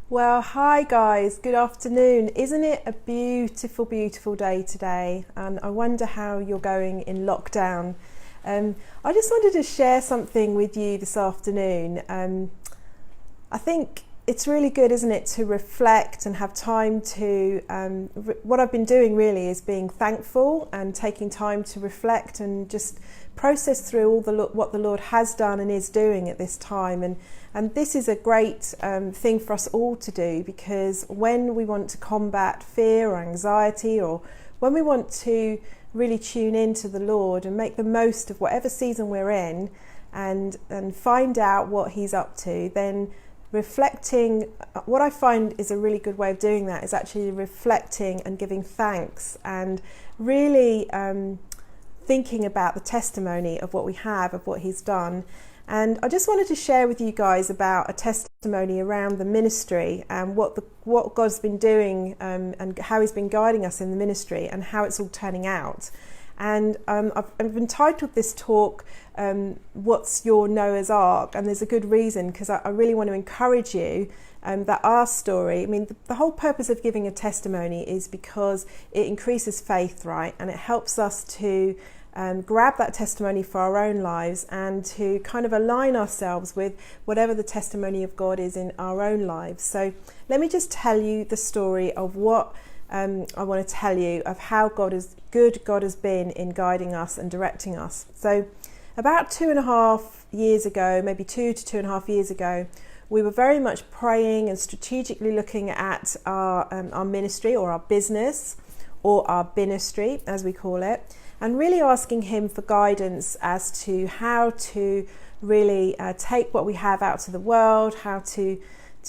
Well, hi guys, good afternoon. Isn't it a beautiful, beautiful day today? And I wonder how you're going in lockdown. I just wanted to share something with you this afternoon. I think it's really good, isn't it, to reflect and have time to, what I've been doing really is being thankful and taking time to reflect and just process through what the Lord has done and is doing at this time. And this is a great thing for us all to do, because when we want to combat fear or anxiety, or when we want to really tune into the Lord and make the most of whatever season we're in and find out what He's up to, then reflecting, what I find is a really good way of doing that is actually reflecting and giving thanks and really thinking about the testimony of what we have, of what He's done. And I just wanted to share with you guys about a testimony around the ministry and what God's been doing and how He's been guiding us in the ministry and how it's all turning out. And I've entitled this talk, What's Your Noah's Ark? And there's a good reason, because I really want to encourage you that our story, I mean, the whole purpose of giving a testimony is because it increases faith, right? And it helps us to grab that testimony for our own lives and to kind of align ourselves with whatever the testimony of God is in our own lives. So let me just tell you the story of what I want to tell you of how God has been in guiding us and directing us. So about 2.5 years ago, maybe 2 to 2.5 years ago, we were very much praying and strategically looking at our ministry, or our business, or our ministry as we call it, and really asking Him for guidance as to how to really take what we have out to the world, how to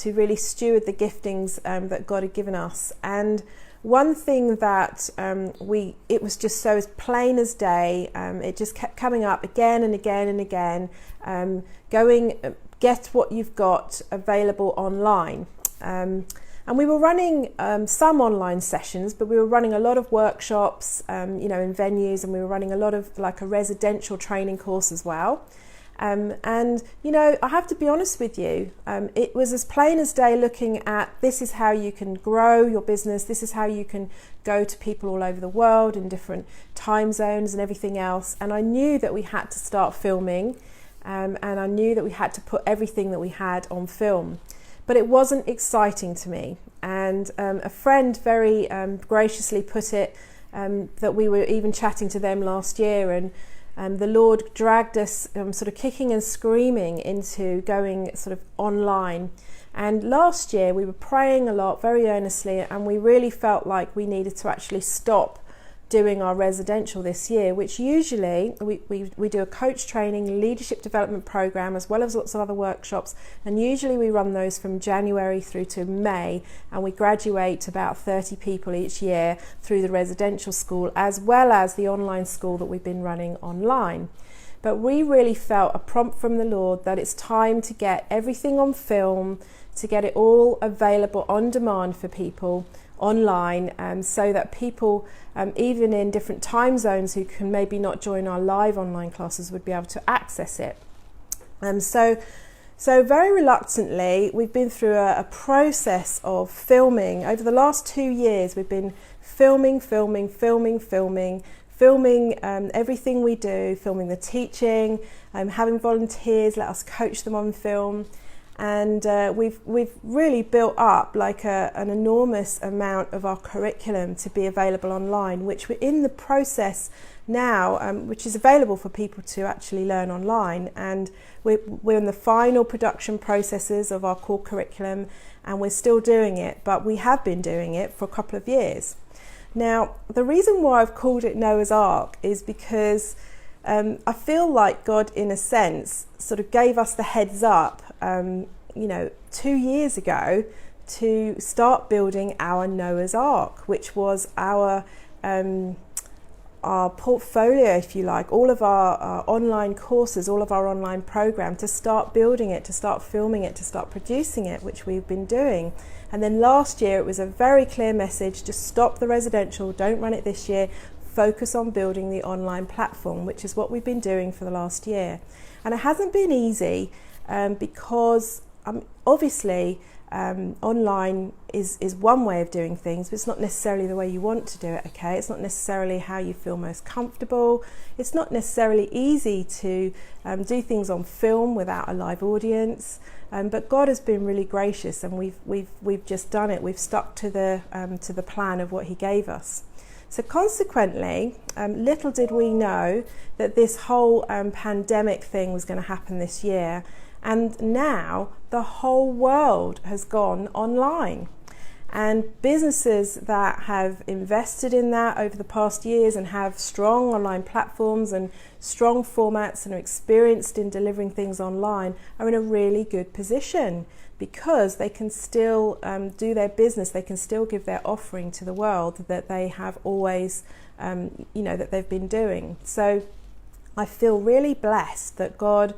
really steward the giftings that God had given us. And one thing that it was just so as plain as day, it just kept coming up again and again and again, get what you've got available online. And we were running some online sessions, but we were running a lot of workshops, in venues, and we were running a lot of like a residential training course as well. And I have to be honest with you, it was as plain as day, looking at this is how you can grow your business, this is how you can go to people all over the world in different time zones and everything else. And I knew that we had to start filming, and I knew that we had to put everything that we had on film. But it wasn't exciting to me. And a friend very graciously put it that we were even chatting to them last year, and the Lord dragged us sort of kicking and screaming into going sort of online. And last year we were praying a lot, very earnestly, and we really felt like we needed to actually stop doing our residential this year, which usually we do a coach training, leadership development program, as well as lots of other workshops, and usually we run those from January through to May, and we graduate about 30 people each year through the residential school as well as the online school that we've been running online. But we really felt a prompt from the Lord that it's time to get everything on film, to get it all available on demand for people online, so that people, even in different time zones, who can maybe not join our live online classes, would be able to access it. So very reluctantly, we've been through a process of filming. Over the last 2 years, we've been filming everything we do, filming the teaching, having volunteers let us coach them on film. And we've really built up like an enormous amount of our curriculum to be available online, which we're in the process now, which is available for people to actually learn online. And we're in the final production processes of our core curriculum, and we're still doing it, but we have been doing it for a couple of years. Now, the reason why I've called it Noah's Ark is because I feel like God, in a sense, sort of gave us the heads up 2 years ago to start building our Noah's Ark, which was our portfolio, if you like, all of our online courses, all of our online program, to start building it, to start filming it, to start producing it, which we've been doing. And then last year it was a very clear message: just stop the residential, don't run it this year, focus on building the online platform, which is what we've been doing for the last year. And it hasn't been easy because obviously online is one way of doing things, but it's not necessarily the way you want to do it, okay? It's not necessarily how you feel most comfortable. It's not necessarily easy to do things on film without a live audience, but God has been really gracious, and we've just done it. We've stuck to the plan of what He gave us. So consequently, little did we know that this whole pandemic thing was going to happen this year. And now the whole world has gone online. And businesses that have invested in that over the past years and have strong online platforms and strong formats and are experienced in delivering things online are in a really good position, because they can still do their business, they can still give their offering to the world that they have always, that they've been doing. So I feel really blessed that God,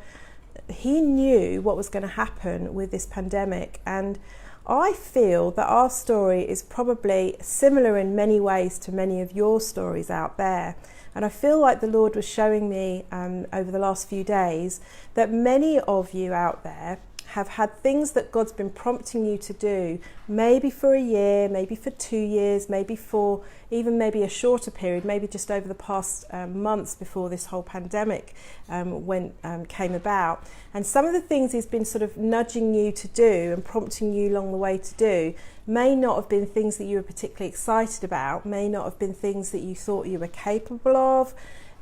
He knew what was going to happen with this pandemic, and I feel that our story is probably similar in many ways to many of your stories out there. And I feel like the Lord was showing me over the last few days that many of you out there have had things that God's been prompting you to do, maybe for a year, maybe for 2 years, maybe for even a shorter period, maybe just over the past months before this whole pandemic came about. And some of the things He's been sort of nudging you to do and prompting you along the way to do may not have been things that you were particularly excited about, may not have been things that you thought you were capable of.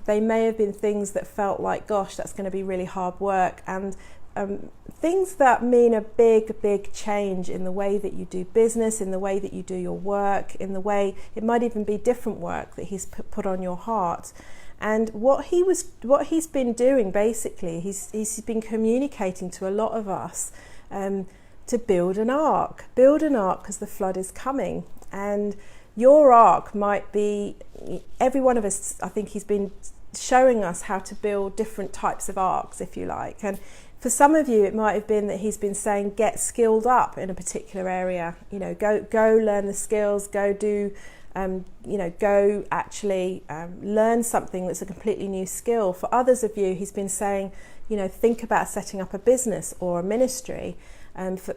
They may have been things that felt like, gosh, that's going to be really hard work, and things that mean a big change in the way that you do business, in the way that you do your work, in the way it might even be different work that He's put on your heart. And what He's been doing, basically, he's been communicating to a lot of us to build an ark because the flood is coming. And your ark might be, every one of us, I think He's been showing us how to build different types of arks, if you like. And for some of you, it might have been that He's been saying, get skilled up in a particular area. Go learn the skills, go do, go actually learn something that's a completely new skill. For others of you, He's been saying, think about setting up a business or a ministry.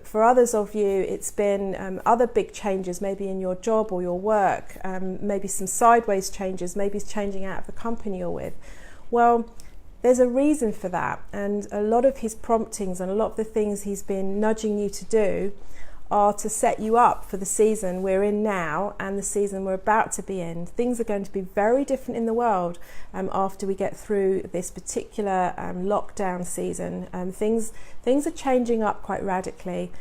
For others of you, it's been other big changes, maybe in your job or your work, maybe some sideways changes, maybe it's changing out of the company you're with. Well, there's a reason for that, and a lot of His promptings and a lot of the things He's been nudging you to do are to set you up for the season we're in now and the season we're about to be in. Things are going to be very different in the world after we get through this particular lockdown season. Things are changing up quite radically.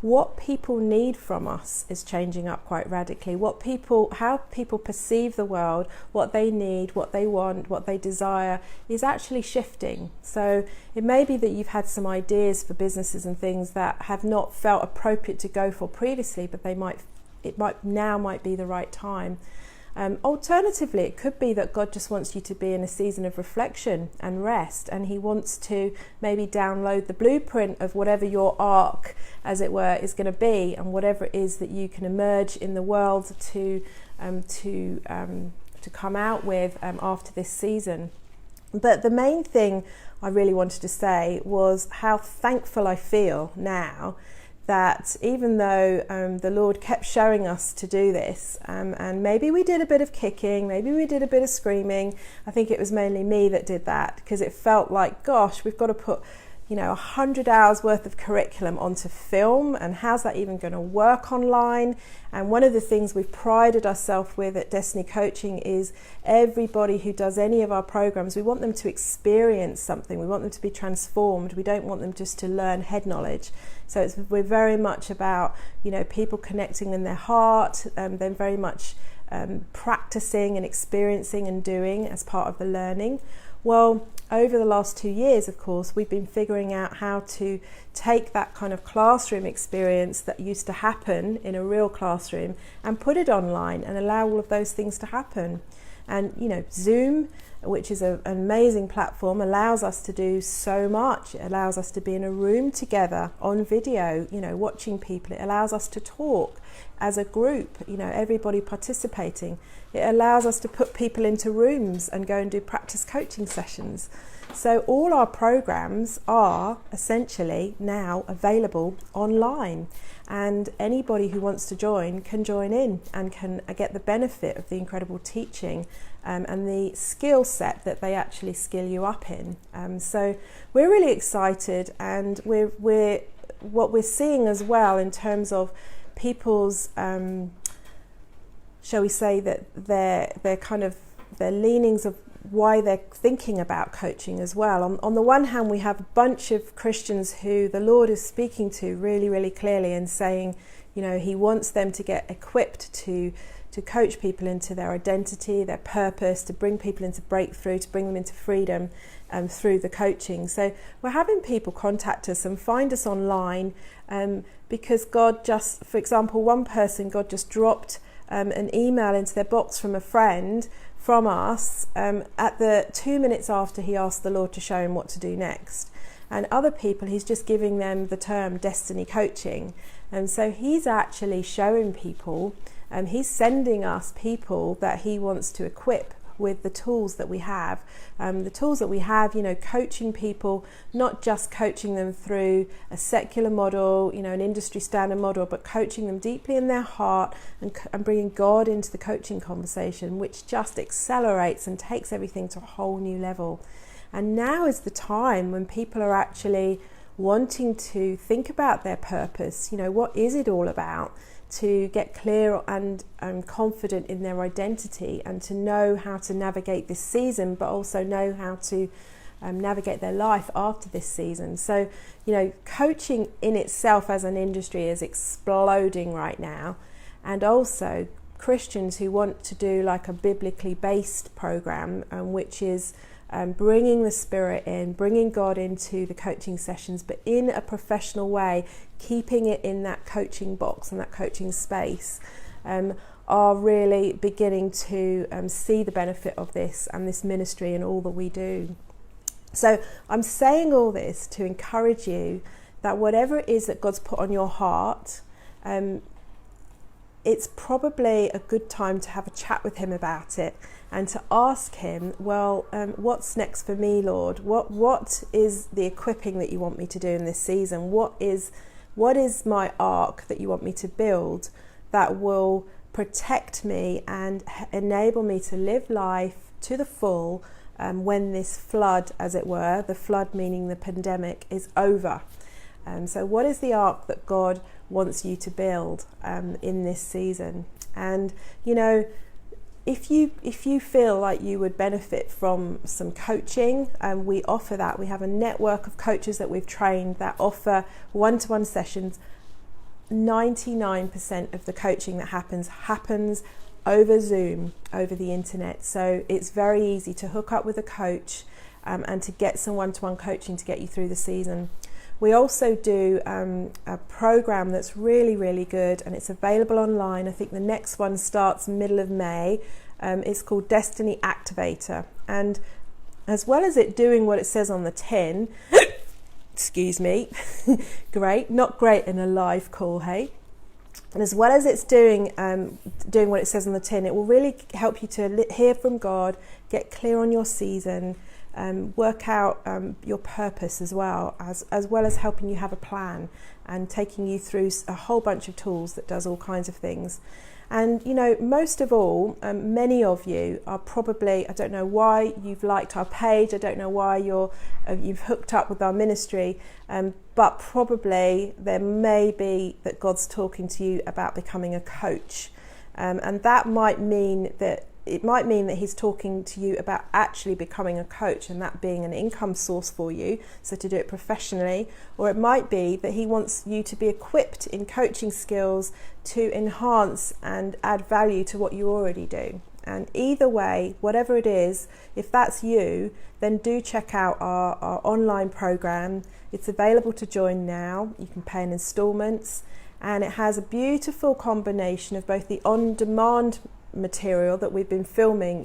What people need from us is changing up quite radically. How people perceive the world, what they need, what they want, what they desire is actually shifting. So it may be that you've had some ideas for businesses and things that have not felt appropriate to go for previously, but it might be the right time. Alternatively, it could be that God just wants you to be in a season of reflection and rest, and He wants to maybe download the blueprint of whatever your ark, as it were, is going to be, and whatever it is that you can emerge in the world to come out with after this season. But the main thing I really wanted to say was how thankful I feel now that even though the Lord kept showing us to do this, and maybe we did a bit of kicking, maybe we did a bit of screaming. I think it was mainly me that did that, because it felt like, gosh, we've got to put 100 hours worth of curriculum onto film, and how's that even going to work online? And one of the things we've prided ourselves with at Destiny Coaching is everybody who does any of our programs, we want them to experience something. We want them to be transformed. We don't want them just to learn head knowledge. So we're very much about, people connecting in their heart, then very much practicing and experiencing and doing as part of the learning. Well, over the last 2 years, of course, we've been figuring out how to take that kind of classroom experience that used to happen in a real classroom and put it online and allow all of those things to happen. And, Zoom which is an amazing platform, allows us to do so much. It allows us to be in a room together on video, watching people. It allows us to talk as a group, everybody participating. It allows us to put people into rooms and go and do practice coaching sessions. So all our programs are essentially now available online, and anybody who wants to join can join in and can get the benefit of the incredible teaching and the skill set that they actually skill you up in. So we're really excited, and we're what we're seeing as well in terms of people's shall we say that their leanings of why they're thinking about coaching as well. On the one hand, we have a bunch of Christians who the Lord is speaking to really, really clearly and saying, he wants them to get equipped to coach people into their identity, their purpose, to bring people into breakthrough, to bring them into freedom through the coaching. So we're having people contact us and find us online because God just, for example, one person, God just dropped an email into their box from a friend from us at the 2 minutes after he asked the Lord to show him what to do next. And other people, he's just giving them the term destiny coaching. And so he's actually showing people, he's sending us people that he wants to equip with the tools that we have. Coaching people, not just coaching them through a secular model, an industry standard model, but coaching them deeply in their heart and bringing God into the coaching conversation, which just accelerates and takes everything to a whole new level. And now is the time when people are actually wanting to think about their purpose. What is it all about? To get clear and confident in their identity, and to know how to navigate this season, but also know how to navigate their life after this season. So, coaching in itself as an industry is exploding right now, and also Christians who want to do like a biblically based program, which is bringing the Spirit in, bringing God into the coaching sessions, but in a professional way, keeping it in that coaching box and that coaching space, are really beginning to see the benefit of this and this ministry and all that we do. So I'm saying all this to encourage you that whatever it is that God's put on your heart, it's probably a good time to have a chat with him about it and to ask him, what's next for me, Lord? What is the equipping that you want me to do in this season? What is my ark that you want me to build that will protect me and enable me to live life to the full when this flood, as it were, the flood meaning the pandemic, is over? So what is the ark that God wants you to build in this season? And if you feel like you would benefit from some coaching, we offer that. We have a network of coaches that we've trained that offer one-to-one sessions. 99% of the coaching that happens over Zoom, over the internet. So it's very easy to hook up with a coach and to get some one-to-one coaching to get you through the season. We also do a program that's really, really good, and it's available online. I think the next one starts middle of May. It's called Destiny Activator. And as well as it doing what it says on the tin, excuse me, not great in a live call, hey? And as well as it's doing what it says on the tin, it will really help you to hear from God, get clear on your season, work out your purpose as well as helping you have a plan and taking you through a whole bunch of tools that does all kinds of things. And most of all, many of you are probably, I don't know why you've liked our page, I don't know why you've hooked up with our ministry, but probably there may be that God's talking to you about becoming a coach, and that might mean that he's talking to you about actually becoming a coach and that being an income source for you, so to do it professionally. Or it might be that he wants you to be equipped in coaching skills to enhance and add value to what you already do. And either way, whatever it is, if that's you, then do check out our online program. It's available to join now. You can pay in installments, and it has a beautiful combination of both the on-demand material that we've been filming,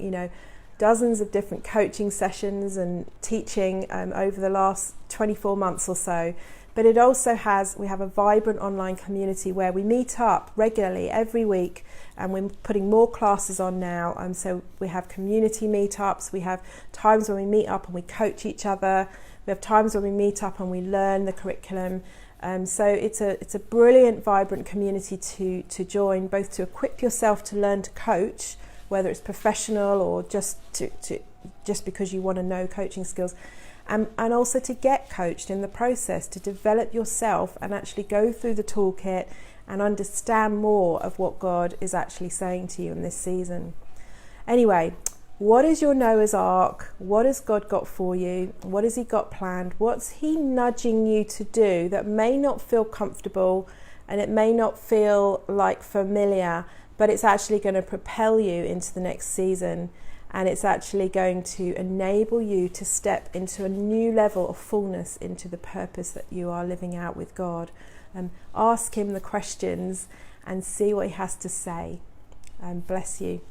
dozens of different coaching sessions and teaching over the last 24 months or so. But it also we have a vibrant online community where we meet up regularly every week, and we're putting more classes on now. So we have community meetups, we have times when we meet up and we coach each other, we have times when we meet up and we learn the curriculum. So it's a brilliant, vibrant community to join, both to equip yourself to learn to coach, whether it's professional or just because you want to know coaching skills, and also to get coached in the process, to develop yourself and actually go through the toolkit and understand more of what God is actually saying to you in this season. Anyway, what is your Noah's Ark? What has God got for you? What has he got planned? What's he nudging you to do that may not feel comfortable and it may not feel like familiar, but it's actually going to propel you into the next season, and it's actually going to enable you to step into a new level of fullness into the purpose that you are living out with God. Ask him the questions and see what he has to say. Bless you.